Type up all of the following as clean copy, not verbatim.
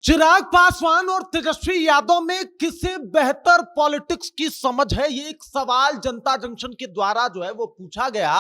चिराग पासवान और तेजस्वी यादव में किसे बेहतर पॉलिटिक्स की समझ है, ये एक सवाल जनता जंक्शन के द्वारा जो है वो पूछा गया।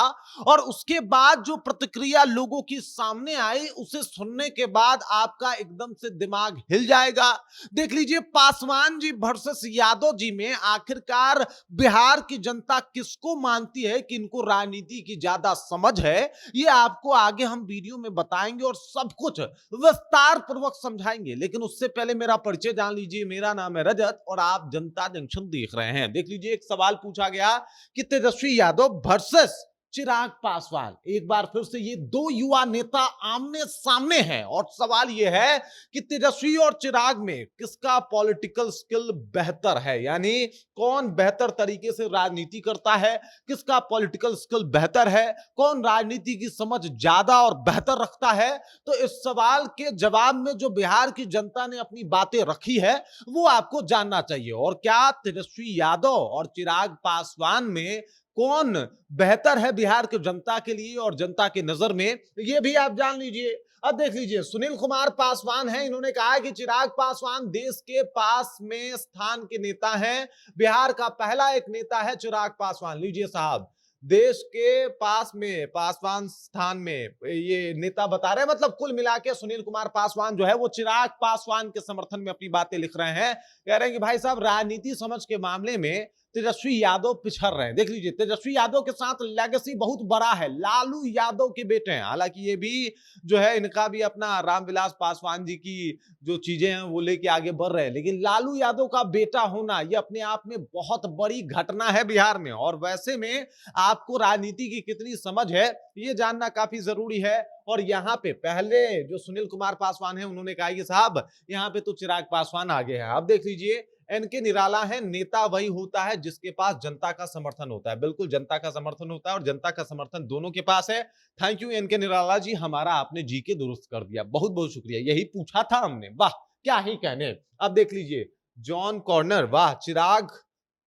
और उसके बाद जो प्रतिक्रिया लोगों की सामने आई, उसे सुनने के बाद आपका एकदम से दिमाग हिल जाएगा। देख लीजिए, पासवान जी वर्सेस यादव जी में आखिरकार बिहार की जनता किसको मानती है कि इनको राजनीति की ज्यादा समझ है, ये आपको आगे हम वीडियो में बताएंगे और सब कुछ विस्तार पूर्वक समझाएंगे। लेकिन उससे पहले मेरा परिचय जान लीजिए। मेरा नाम है रजत और आप जनता जंक्शन देख रहे हैं। देख लीजिए, एक सवाल पूछा गया कि तेजस्वी यादव वर्सेस चिराग पासवान। एक बार फिर से ये दो युवा नेता आमने सामने हैं और सवाल यह है कि तेजस्वी और चिराग में किसका पॉलिटिकल स्किल बेहतर है, यानी कौन बेहतर तरीके से राजनीति करता है, किसका पॉलिटिकल स्किल बेहतर है, कौन राजनीति की समझ ज्यादा और बेहतर रखता है। तो इस सवाल के जवाब में जो बिहार की जनता ने अपनी बातें रखी है वो आपको जानना चाहिए। और क्या तेजस्वी यादव और चिराग पासवान में कौन बेहतर है बिहार की जनता के लिए और जनता की नजर में, ये भी आप जान लीजिए। अब देख लीजिए, सुनील कुमार पासवान है, इन्होंने कहा कि चिराग पासवान देश के पास में स्थान के नेता हैं। बिहार का पहला एक नेता है चिराग पासवान। लीजिए साहब, देश के पास में पासवान स्थान में ये नेता बता रहे हैं। मतलब कुल मिला के सुनील कुमार पासवान जो है वो चिराग पासवान के समर्थन में अपनी बातें लिख रहे हैं। कह रहे हैं कि भाई साहब, राजनीति समझ के मामले में तेजस्वी यादव पिछड़ रहे हैं। देख लीजिए, तेजस्वी यादव के साथ लेगेसी बहुत बड़ा है, लालू यादव के बेटे हैं। हालांकि ये भी जो है, इनका भी अपना रामविलास पासवान जी की जो चीजें हैं वो लेके आगे बढ़ रहे हैं, लेकिन लालू यादव का बेटा होना ये अपने आप में बहुत बड़ी घटना है बिहार में। और वैसे में आपको राजनीति की कितनी समझ है ये जानना काफी जरूरी है। और यहाँ पे पहले जो सुनील कुमार पासवान है, उन्होंने कहा कि साहब यहाँ पे तो चिराग पासवान आगे है। अब देख लीजिए, एनके निराला है, नेता वही होता है जिसके पास जनता का समर्थन होता है। बिल्कुल जनता का समर्थन होता है और जनता का समर्थन दोनों के पास है। Thank you N K Nirala ji, हमारा आपने जी के दुरुस्त कर दिया, बहुत बहुत शुक्रिया। यही पूछा था हमने, वाह क्या ही कहने। अब देख लीजिए, जॉन कॉर्नर, वाह, चिराग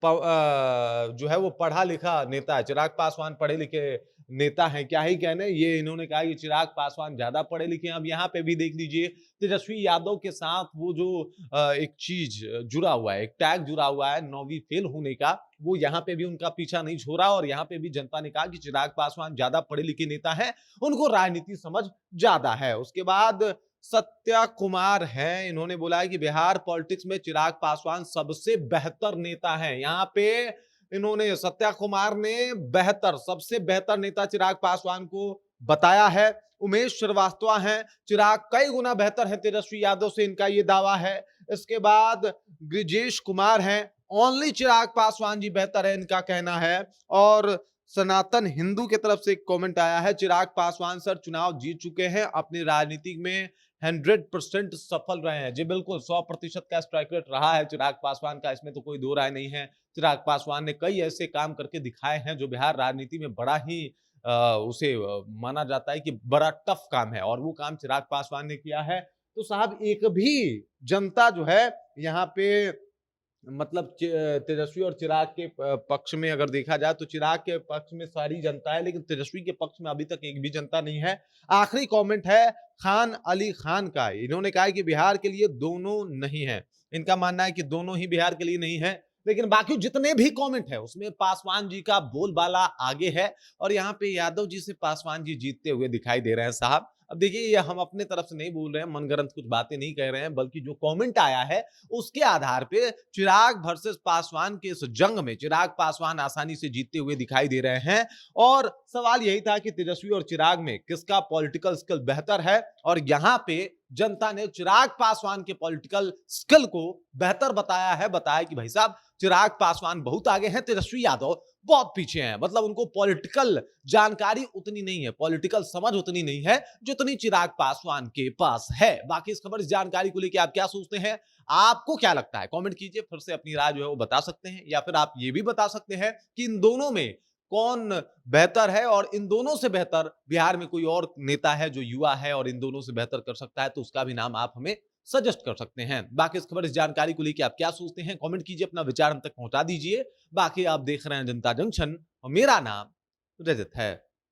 जो है वो पढ़ा लिखा नेता है, चिराग पासवान पढ़े लिखे नेता हैं, क्या ही कहने। ये इन्होंने कहा कि चिराग पासवान ज्यादा पढ़े लिखे हैं। अब यहाँ पे भी देख लीजिए, तेजस्वी यादव के साथ वो जो एक चीज जुड़ा हुआ है, एक टैग जुड़ा हुआ है 9वीं फेल होने का, वो यहाँ पे भी उनका पीछा नहीं छोड़ा। और यहाँ पे भी जनता ने कहा कि चिराग पासवान ज्यादा पढ़े लिखे नेता है, उनको राजनीति समझ ज्यादा है। उसके बाद सत्या कुमार हैं, इन्होंने बोला है कि बिहार पॉलिटिक्स में चिराग पासवान सबसे बेहतर नेता है। यहाँ पे इन्होंने, सत्या कुमार ने बेहतर, सबसे बेहतर नेता चिराग पासवान को बताया है। उमेश श्रीवास्तव हैं, चिराग कई गुना बेहतर है तेजस्वी यादव से, इनका ये दावा है। इसके बाद ब्रिजेश कुमार हैं, ओनली चिराग पासवान जी बेहतर है, इनका कहना है। और सनातन हिंदू की तरफ से एक कमेंट आया है, चिराग पासवान सर चुनाव जीत चुके हैं, अपनी राजनीति में 100% सफल रहे हैं। जी बिल्कुल, 100% का स्ट्राइक रेट रहा है चिराग पासवान का, इसमें तो कोई दो राय नहीं है। चिराग पासवान ने कई ऐसे काम करके दिखाए हैं जो बिहार राजनीति में बड़ा ही उसे माना जाता है कि बड़ा टफ काम है, और वो काम चिराग पासवान ने किया है। तो साहब, एक भी जनता जो है यहाँ पे, मतलब तेजस्वी और चिराग के पक्ष में अगर देखा जाए तो चिराग के पक्ष में सारी जनता है, लेकिन तेजस्वी के पक्ष में अभी तक एक भी जनता नहीं है। आखिरी कमेंट है खान अली खान का, इन्होंने कहा है कि बिहार के लिए दोनों नहीं है। इनका मानना है कि दोनों ही बिहार के लिए नहीं है, लेकिन बाकी जितने भी कमेंट है उसमें पासवान जी का बोलबाला आगे है। और यहाँ पे यादव जी से पासवान जी जीतते हुए दिखाई दे रहे हैं साहब। अब देखिए, ये हम अपने तरफ से नहीं बोल रहे हैं, मनगढ़ंत कुछ बातें नहीं कह रहे हैं, बल्कि जो कमेंट आया है उसके आधार पे चिराग वर्सेस पासवान के इस जंग में चिराग पासवान आसानी से जीतते हुए दिखाई दे रहे हैं। और सवाल यही था कि तेजस्वी और चिराग में किसका पॉलिटिकल स्किल बेहतर है, और यहाँ पे जनता ने चिराग पासवान के पॉलिटिकल स्किल को बेहतर बताया है। बताया कि भाई साहब, चिराग पासवान बहुत आगे हैं, तेजस्वी यादव बहुत पीछे हैं। मतलब उनको पॉलिटिकल जानकारी उतनी नहीं है, पॉलिटिकल समझ उतनी नहीं है जितनी चिराग पासवान के पास है। बाकी इस खबर, इस जानकारी को लेकर आप क्या सोचते हैं, आपको क्या लगता है, कमेंट कीजिए। फिर से अपनी राय जो है वो बता सकते हैं, या फिर आप ये भी बता सकते हैं कि इन दोनों में कौन बेहतर है, और इन दोनों से बेहतर बिहार में कोई और नेता है जो युवा है और इन दोनों से बेहतर कर सकता है, तो उसका भी नाम आप हमें सजेस्ट कर सकते हैं। बाकी इस खबर, इस जानकारी को लेकर आप क्या सोचते हैं, कमेंट कीजिए, अपना विचार हम तक पहुंचा दीजिए। बाकी आप देख रहे हैं जनता जंक्शन और मेरा नाम रजत है।